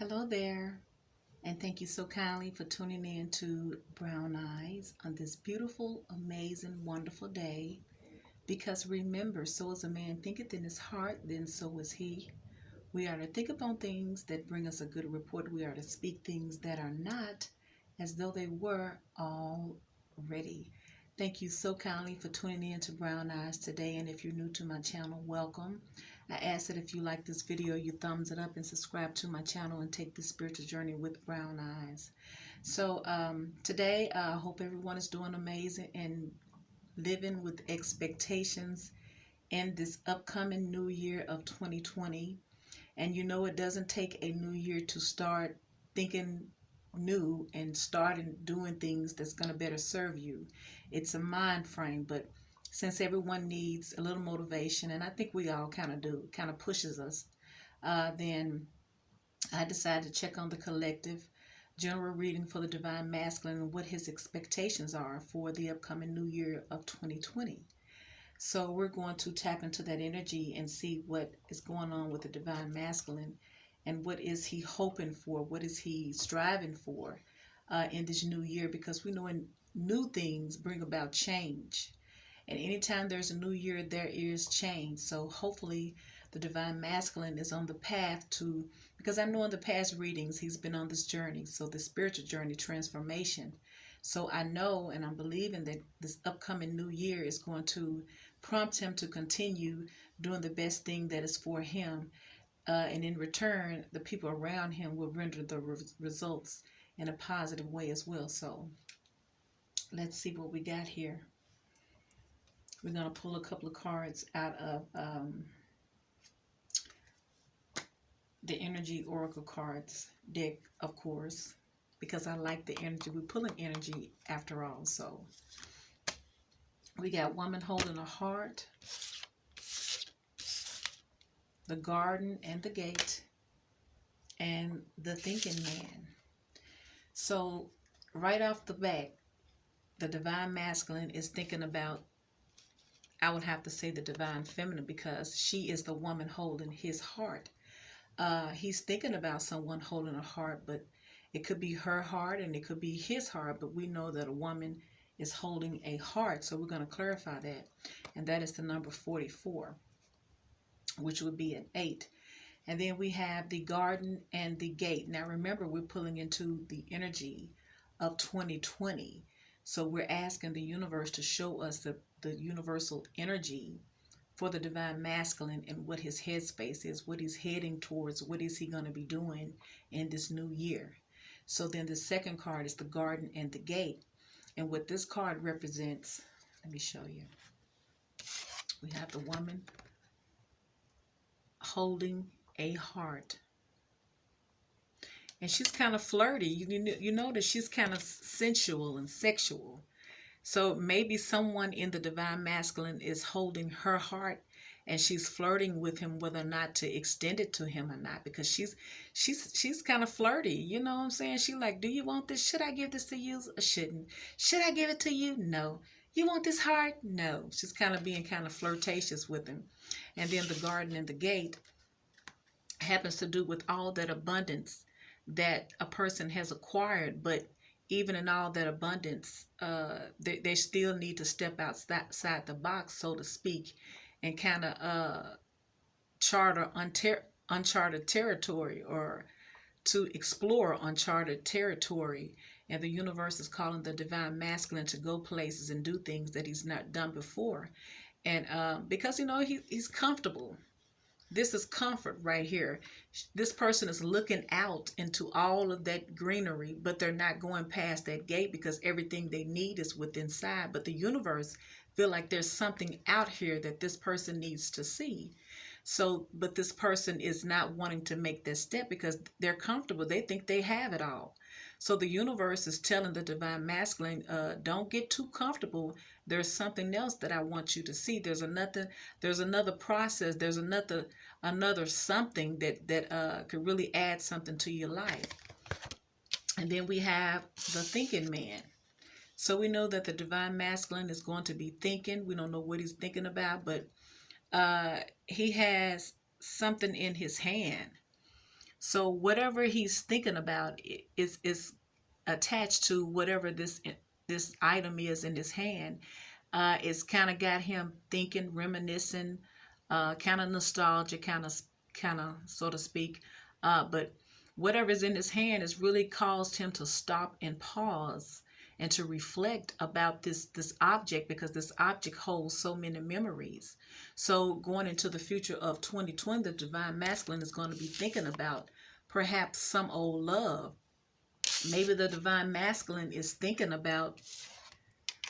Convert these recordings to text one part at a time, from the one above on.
Hello there, and thank you so kindly for tuning in to Brown Eyes on this beautiful, amazing, wonderful day. Because remember, so as a man thinketh in his heart, then so is he. We are to think upon things that bring us a good report. We are to speak things that are not as though they were already. Thank you so kindly for tuning in to Brown Eyes today. And if you're new to my channel, welcome. I ask that if you like this video, you thumbs it up and subscribe to my channel and take this spiritual journey with Brown Eyes. Today, I hope everyone is doing amazing and living with expectations in this upcoming new year of 2020. And you know, it doesn't take a new year to start thinking new and starting doing things that's going to better serve you. It's a mind frame, but since everyone needs a little motivation, and I think we all kind of do, kind of pushes us, then I decided to check on the collective general reading for the Divine Masculine and what his expectations are for the upcoming new year of 2020. So we're going to tap into that energy and see what is going on with the Divine Masculine and what is he hoping for, what is he striving for in this new year, because we know in new things bring about change. And anytime there's a new year, there is change. So hopefully the Divine Masculine is on the path to, because I know in the past readings he's been on this journey, so the spiritual journey, transformation. So I know and I'm believing that this upcoming new year is going to prompt him to continue doing the best thing that is for him. And in return, the people around him will render the results in a positive way as well. So let's see what we got here. We're going to pull a couple of cards out of the Energy Oracle cards deck, of course, because I like the energy. We're pulling energy after all. So we got Woman Holding a Heart, the Garden and the Gate, and the Thinking Man. So right off the bat, the Divine Masculine is thinking about, I would have to say the Divine Feminine, because she is the woman holding his heart. He's thinking about someone holding a heart, but it could be her heart and it could be his heart, but we know that a woman is holding a heart, so we're going to clarify that. And that is the number 44, which would be an 8. And then we have the Garden and the Gate. Now remember, we're pulling into the energy of 2020. So we're asking the universe to show us the universal energy for the Divine Masculine and what his headspace is, what he's heading towards, what is he going to be doing in this new year. So then the second card is the Garden and the Gate. And what this card represents, let me show you. We have the woman holding a heart. And she's kind of flirty. You notice she's kind of sensual and sexual. So maybe someone in the Divine Masculine is holding her heart and she's flirting with him whether or not to extend it to him or not, because she's kind of flirty. You know what I'm saying? She like, do you want this? Should I give this to you or shouldn't? Should I give it to you? No. You want this heart? No. She's kind of being kind of flirtatious with him. And then the Garden and the Gate happens to do with all that abundance that a person has acquired, but even in all that abundance, they still need to step outside the box, so to speak, and kind of charter uncharted territory, or to explore uncharted territory. And the universe is calling the Divine Masculine to go places and do things that he's not done before. And because, he's comfortable. This is comfort right here. This person is looking out into all of that greenery, but they're not going past that gate because everything they need is within inside. But the universe feel like there's something out here that this person needs to see. So, but this person is not wanting to make that step because they're comfortable. They think they have it all. So the universe is telling the Divine Masculine, don't get too comfortable. There's something else that I want you to see. There's another process. There's another something that could really add something to your life. And then we have the Thinking Man. So we know that the Divine Masculine is going to be thinking. We don't know what he's thinking about, but he has something in his hand. So whatever he's thinking about is attached to whatever this item is in his hand. It's kind of got him thinking, reminiscing, kind of nostalgia, kind of so to speak. But whatever's in his hand has really caused him to stop and pause and to reflect about this object, because this object holds so many memories. So going into the future of 2020, the divine masculine is going to be thinking about perhaps some old love. Maybe the divine masculine is thinking about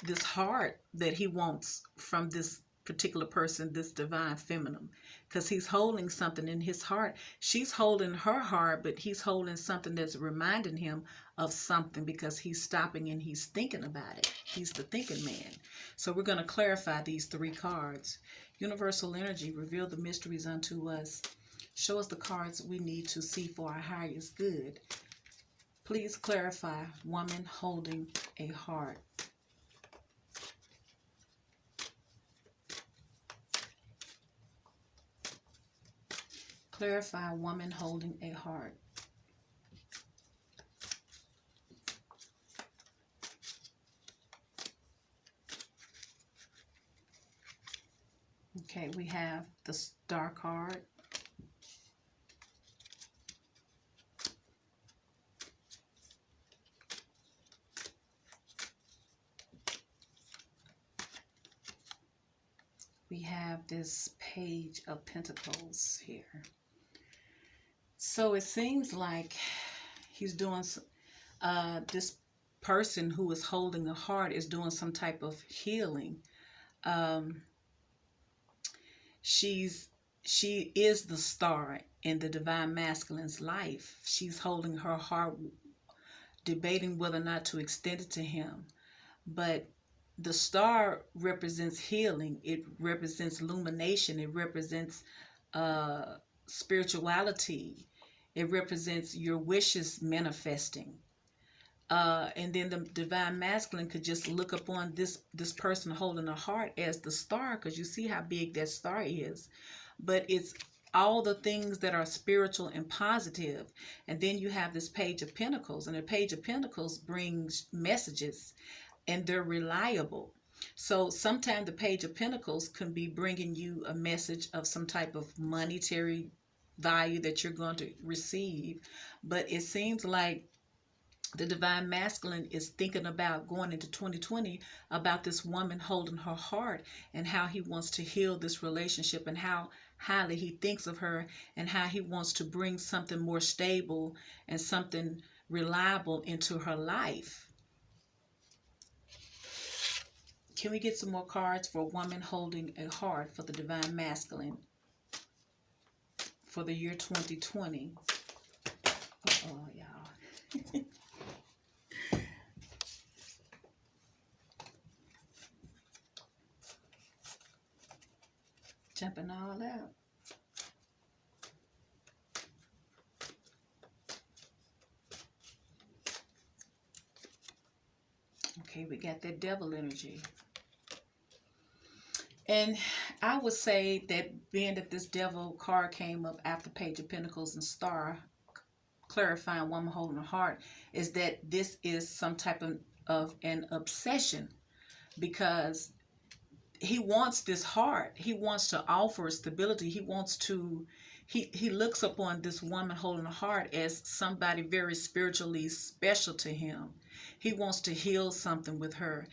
this heart that he wants from this particular person, this divine feminine, because he's holding something in his heart. She's holding her heart, but he's holding something that's reminding him of something, because he's stopping and he's thinking about it. He's the thinking man. So we're going to clarify these three cards. Universal energy, reveal the mysteries unto us. Show us the cards we need to see for our highest good. Please clarify woman holding a heart. Clarify woman holding a heart. Okay, we have the Star card. We have this Page of Pentacles here. So it seems like he's doing, this person who is holding a heart is doing some type of healing. She is the star in the divine masculine's life. She's holding her heart, debating whether or not to extend it to him. But the star represents healing. It represents illumination. It represents spirituality. It represents your wishes manifesting. And then the divine masculine could just look upon this person holding a heart as the star, because you see how big that star is. But it's all the things that are spiritual and positive. And then you have this Page of Pentacles, and the Page of Pentacles brings messages, and they're reliable. So sometimes the Page of Pentacles can be bringing you a message of some type of monetary value that you're going to receive. But it seems like the divine masculine is thinking about going into 2020 about this woman holding her heart, and how he wants to heal this relationship, and how highly he thinks of her, and how he wants to bring something more stable and something reliable into her life. Can we get some more cards for a woman holding a heart for the divine masculine for the year 2020? Oh, y'all. Jumping all out. Okay, we got that devil energy. And I would say that being that this devil card came up after Page of Pentacles and Star, clarifying woman holding a heart, is that this is some type of an obsession, because he wants this heart. He wants to offer stability. He wants to, he looks upon this woman holding a heart as somebody very spiritually special to him. He wants to heal something with her.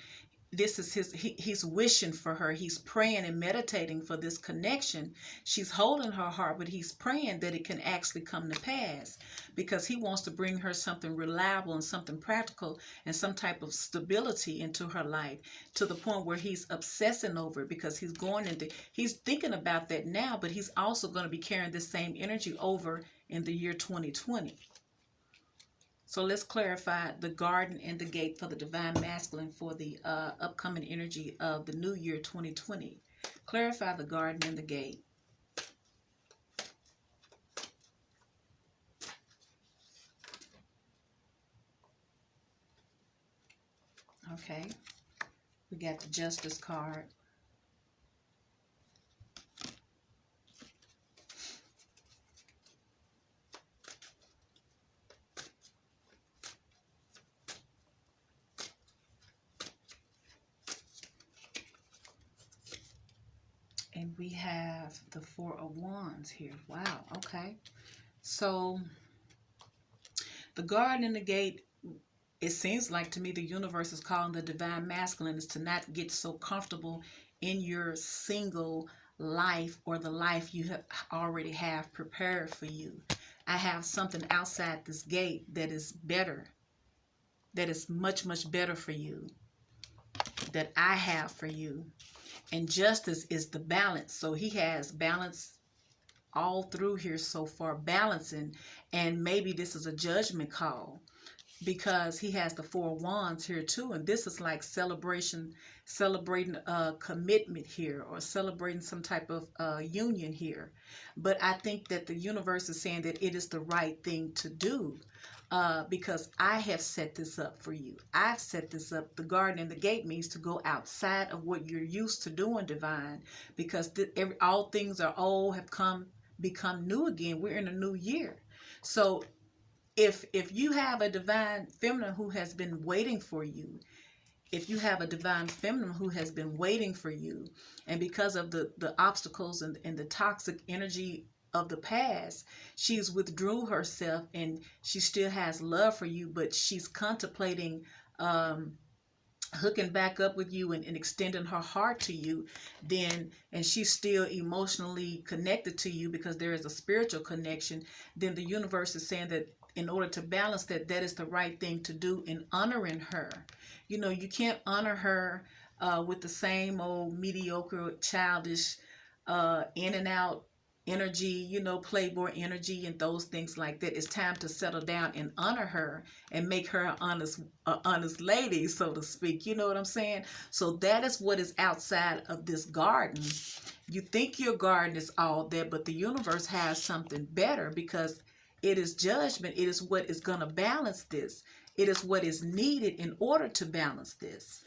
This is he's wishing for her. He's praying and meditating for this connection. She's holding her heart, but he's praying that it can actually come to pass, because he wants to bring her something reliable and something practical and some type of stability into her life, to the point where he's obsessing over it, because he's thinking about that now, but he's also going to be carrying this same energy over in the year 2020. So let's clarify the garden and the gate for the divine masculine for the upcoming energy of the new year 2020. Clarify the garden and the gate. Okay. We got the Justice card. we have the Four of Wands here. Wow, okay. So the Garden and the Gate, it seems like to me the universe is calling the divine masculine is to not get so comfortable in your single life or the life you have already have prepared for you. I have something outside this gate that is better, that is much, much better for you, that I have for you. And justice is the balance. So he has balance all through here so far, balancing. And maybe this is a judgment call, because he has the Four of Wands here too, and this is like celebrating a commitment here, or celebrating some type of union here. But I think that the universe is saying that it is the right thing to do, because I have set this up for you. I've set this up. The Garden and the Gate means to go outside of what you're used to doing, divine, because all things are old, have become new again. We're in a new year. So if you have a divine feminine who has been waiting for you, if you have a divine feminine who has been waiting for you, and because of the obstacles and the toxic energy of the past, she's withdrew herself, and she still has love for you, but she's contemplating hooking back up with you and extending her heart to you, then, and she's still emotionally connected to you because there is a spiritual connection, then the universe is saying that in order to balance that, that is the right thing to do in honoring her. You know, you can't honor her with the same old mediocre, childish, in and out energy, you know, playboy energy and those things like that. It's time to settle down and honor her and make her an honest lady, so to speak. You know what I'm saying? So that is what is outside of this garden. You think your garden is all that, but the universe has something better, because it is judgment. It is what is going to balance this. It is what is needed in order to balance this.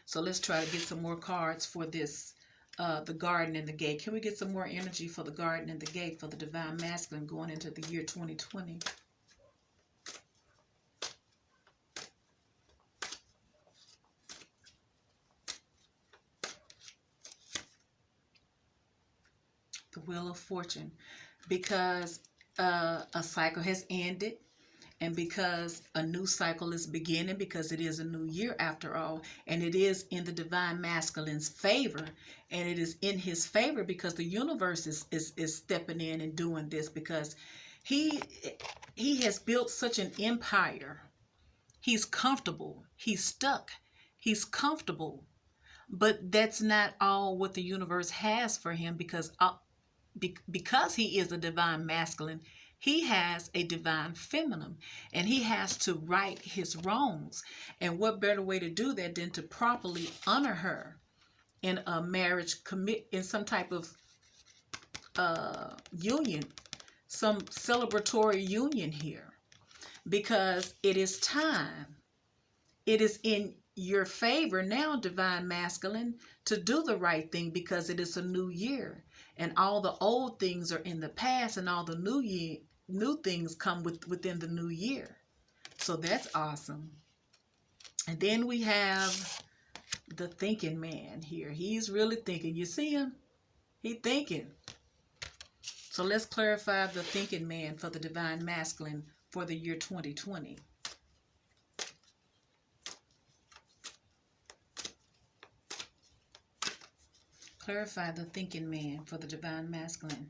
So let's try to get some more cards for this, the Garden and the Gate. Can we get some more energy for the Garden and the Gate for the divine masculine going into the year 2020? The Wheel of Fortune. Because a cycle has ended, and because a new cycle is beginning, because it is a new year after all, and it is in the divine masculine's favor, and it is in his favor because the universe is stepping in and doing this, because he has built such an empire. He's comfortable. He's stuck. He's comfortable. But that's not all what the universe has for him, because he is a divine masculine, he has a divine feminine, and he has to right his wrongs. And what better way to do that than to properly honor her in a marriage in some type of union, some celebratory union here, because it is time. It is in your favor now, divine masculine, to do the right thing, because it is a new year, and all the old things are in the past, and all the new things come within the new year. So that's awesome. And then we have the thinking man here. He's really thinking. You see him? He thinking. So let's clarify the thinking man for the divine masculine for the year 2020. Clarify the thinking man for the divine masculine.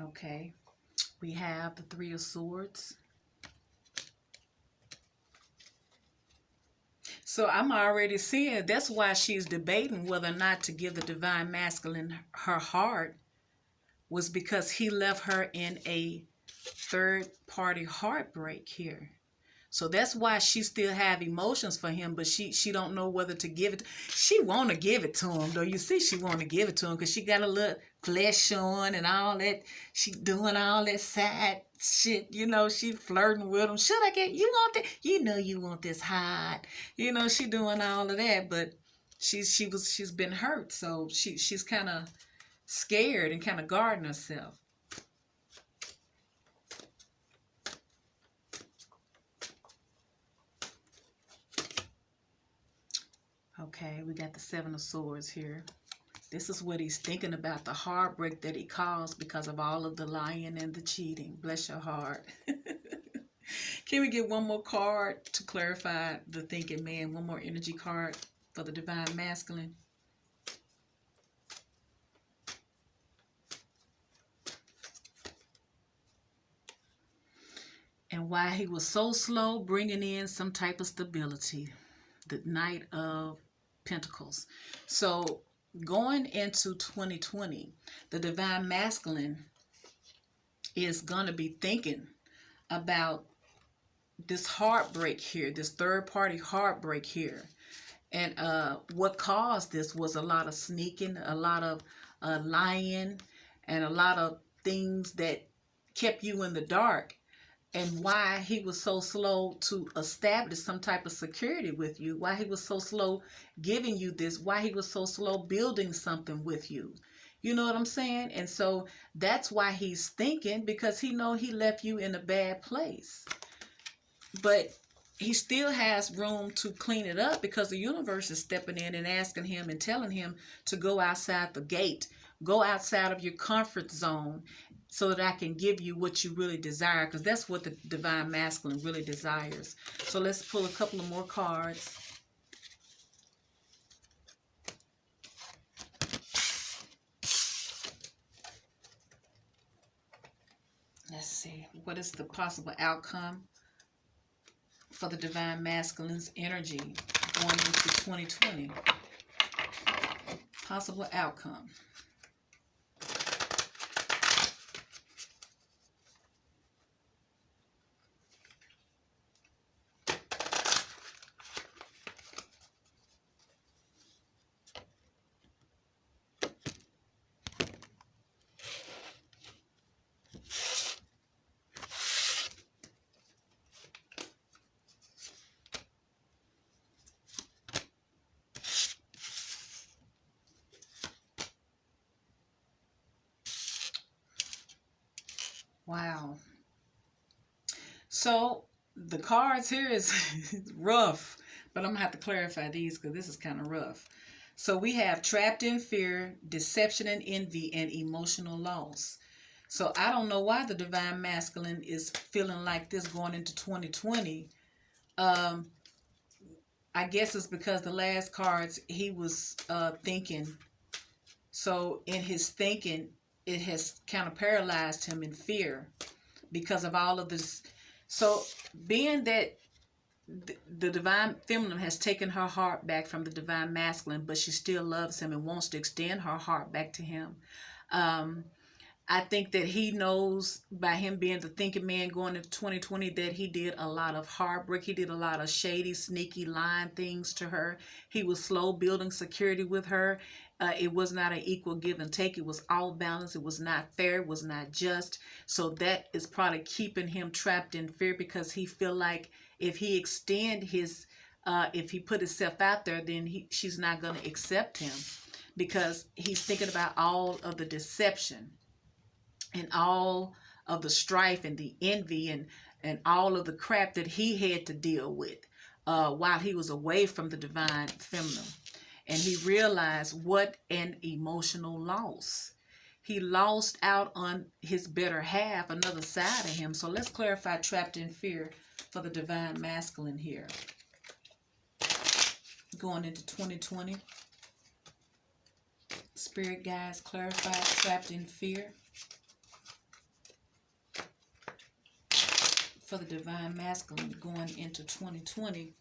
Okay. We have the Three of Swords. So I'm already seeing that's why she's debating whether or not to give the divine masculine her heart, was because he left her in a third party heartbreak here. So that's why she still have emotions for him, but she don't know whether to give it. She want to give it to him, though. You see, she want to give it to him because she got a little flesh showing and all that. She doing all that side shit. You know, she flirting with him. Should I get, you want that? You know you want this hot. You know, she doing all of that, but she's been hurt. So she's kind of scared and kind of guarding herself. Okay, we got the Seven of Swords here. This is what he's thinking about, the heartbreak that he caused because of all of the lying and the cheating. Bless your heart. Can we get one more card to clarify the thinking man? One more energy card for the Divine Masculine. And why he was so slow bringing in some type of stability. The Knight of Pentacles. So going into 2020, the Divine Masculine is going to be thinking about this heartbreak here, this third party heartbreak here. And what caused this was a lot of sneaking, a lot of lying, and a lot of things that kept you in the dark. And why he was so slow to establish some type of security with you, why he was so slow giving you this, why he was so slow building something with you. You know what I'm saying? And so that's why he's thinking, because he know he left you in a bad place. But he still has room to clean it up, because the universe is stepping in and asking him and telling him to go outside the gate, go outside of your comfort zone, so that I can give you what you really desire, because that's what the Divine Masculine really desires. So let's pull a couple of more cards. Let's see, what is the possible outcome for the Divine Masculine's energy going into 2020? Possible outcome. Wow. So the cards here is rough, but I'm going to have to clarify these because this is kind of rough. So we have trapped in fear, deception and envy, and emotional loss. So I don't know why the Divine Masculine is feeling like this going into 2020. I guess it's because the last cards he was thinking. So in his thinking, it has kind of paralyzed him in fear because of all of this. So being that the Divine Feminine has taken her heart back from the Divine Masculine, but she still loves him and wants to extend her heart back to him. I think that he knows, by him being the thinking man going into 2020, that he did a lot of heartbreak. He did a lot of shady, sneaky, lying things to her. He was slow building security with her. It was not an equal give and take. It was all balanced. It was not fair. It was not just. So that is probably keeping him trapped in fear, because he feel like if he extend his, if he put himself out there, then she's not going to accept him, because he's thinking about all of the deception and all of the strife and the envy and all of the crap that he had to deal with while he was away from the Divine Feminine. And he realized what an emotional loss. He lost out on his better half, another side of him. So let's clarify trapped in fear for the Divine Masculine here. Going into 2020. Spirit guides, clarify trapped in fear for the Divine Masculine going into 2020.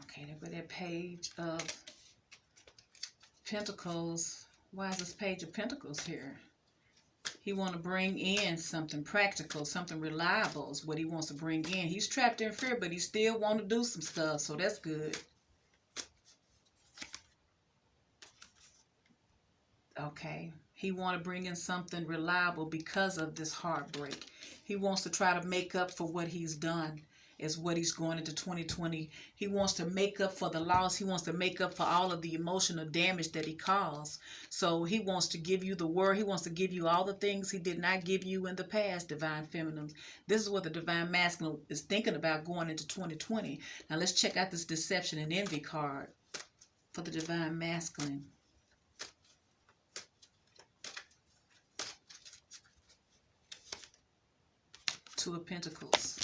Okay, there go that page of Pentacles. Why is this page of Pentacles here? He want to bring in something practical, something reliable is what he wants to bring in. He's trapped in fear, but he still want to do some stuff, so that's good. Okay, he want to bring in something reliable because of this heartbreak. He wants to try to make up for what he's done. is what he's going into 2020. He wants to make up for the loss. He wants to make up for all of the emotional damage that he caused. So he wants to give you the word. He wants to give you all the things he did not give you in the past, divine feminines. This is what the divine masculine is thinking about going into 2020. Now let's check out this deception and envy card for the divine masculine. Two of Pentacles.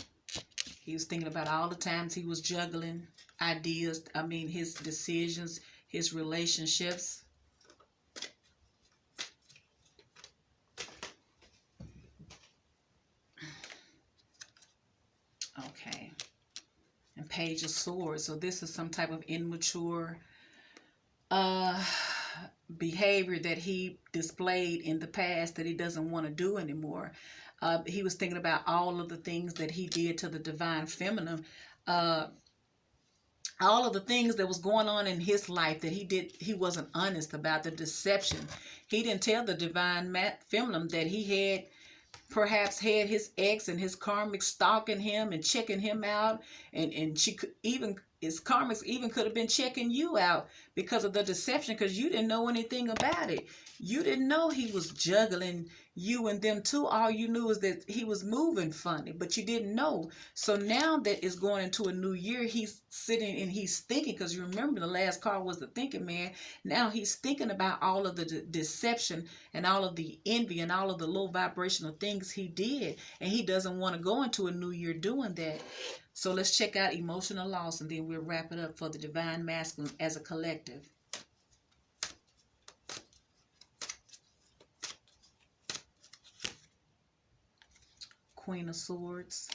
He was thinking about all the times he was juggling ideas. His decisions, his relationships. Okay. And Page of Swords. So this is some type of immature behavior that he displayed in the past that he doesn't want to do anymore. He was thinking about all of the things that he did to the divine feminine, all of the things that was going on in his life that he wasn't honest about, the deception. He didn't tell the divine feminine that he had perhaps had his ex and his karmic stalking him and checking him out, and she could even, his karmics even could have been checking you out because of the deception, because you didn't know anything about it. You didn't know he was juggling you and them too. All you knew is that he was moving funny, but you didn't know. So now that it's going into a new year, he's sitting and he's thinking, because you remember the last card was the thinking man. Now he's thinking about all of the deception and all of the envy and all of the low vibrational things he did, and he doesn't want to go into a new year doing that. So let's check out emotional loss, and then we'll wrap it up for the divine masculine as a collective. Queen of Swords.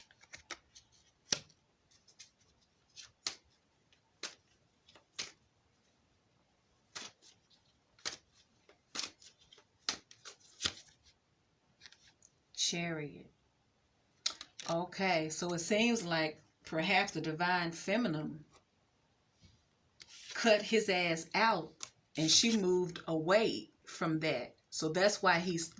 Chariot. Okay, so it seems like perhaps the divine feminine cut his ass out and she moved away from that. So that's why he's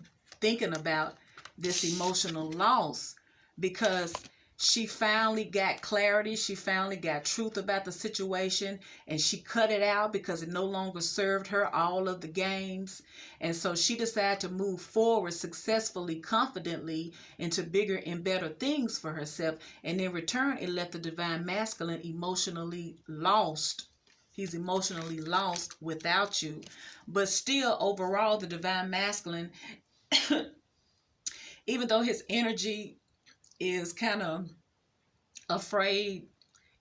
thinking about this emotional loss, because she finally got clarity. She finally got truth about the situation, and she cut it out because it no longer served her, all of the games. And so she decided to move forward successfully, confidently into bigger and better things for herself. And in return, it left the divine masculine emotionally lost. He's emotionally lost without you. But still, overall, the divine masculine, even though his energy is kind of afraid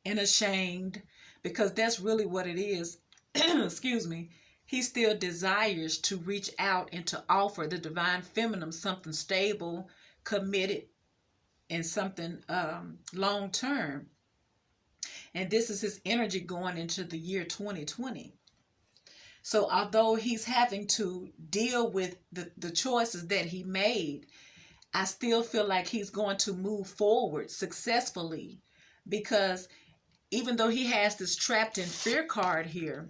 and ashamed, because that's really what it is, excuse me, he still desires to reach out and to offer the divine feminine something stable, committed, and something long term. And this is his energy going into the year 2020. So although he's having to deal with the choices that he made, I still feel like he's going to move forward successfully, because even though he has this trapped in fear card here,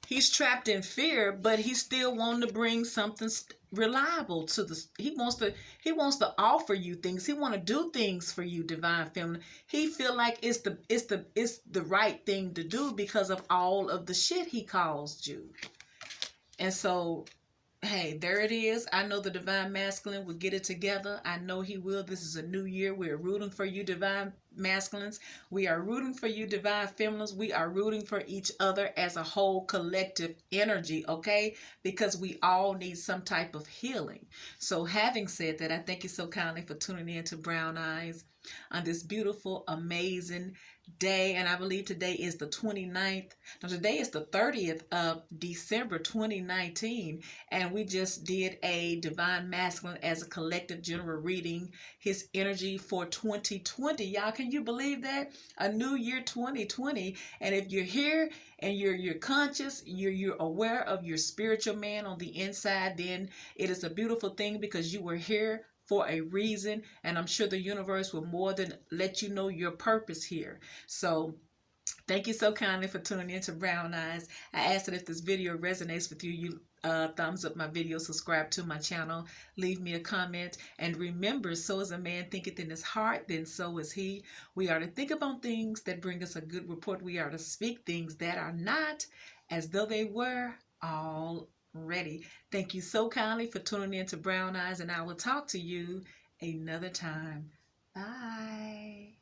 he's trapped in fear, but he still wanting to bring something reliable to the. He wants to offer you things. He want to do things for you, divine feminine. He feel like it's the right thing to do because of all of the shit he caused you. And so, hey, there it is. I know the divine masculine will get it together. I know he will. This is a new year. We're rooting for you, divine masculines. We are rooting for you, divine feminines. We are rooting for each other as a whole collective energy, okay? Because we all need some type of healing. So having said that, I thank you so kindly for tuning in to Brown Eyes on this beautiful, amazing day. And I believe today is the 29th. No, today is the 30th of December 2019. And we just did a divine masculine as a collective general reading, his energy for 2020. Y'all, can you believe that? A new year 2020. And if you're here and you're conscious, you're aware of your spiritual man on the inside, then it is a beautiful thing, because you were here for a reason, and I'm sure the universe will more than let you know your purpose here. So Thank you so kindly for tuning in to Brown Eyes. I ask that if this video resonates with you, you thumbs up my video, subscribe to my channel, leave me a comment, and remember, so as a man thinketh in his heart, then so is he. We are to think about things that bring us a good report. We are to speak things that are not as though they were already. Thank you so kindly for tuning in to Brown Eyes, and I will talk to you another time. Bye.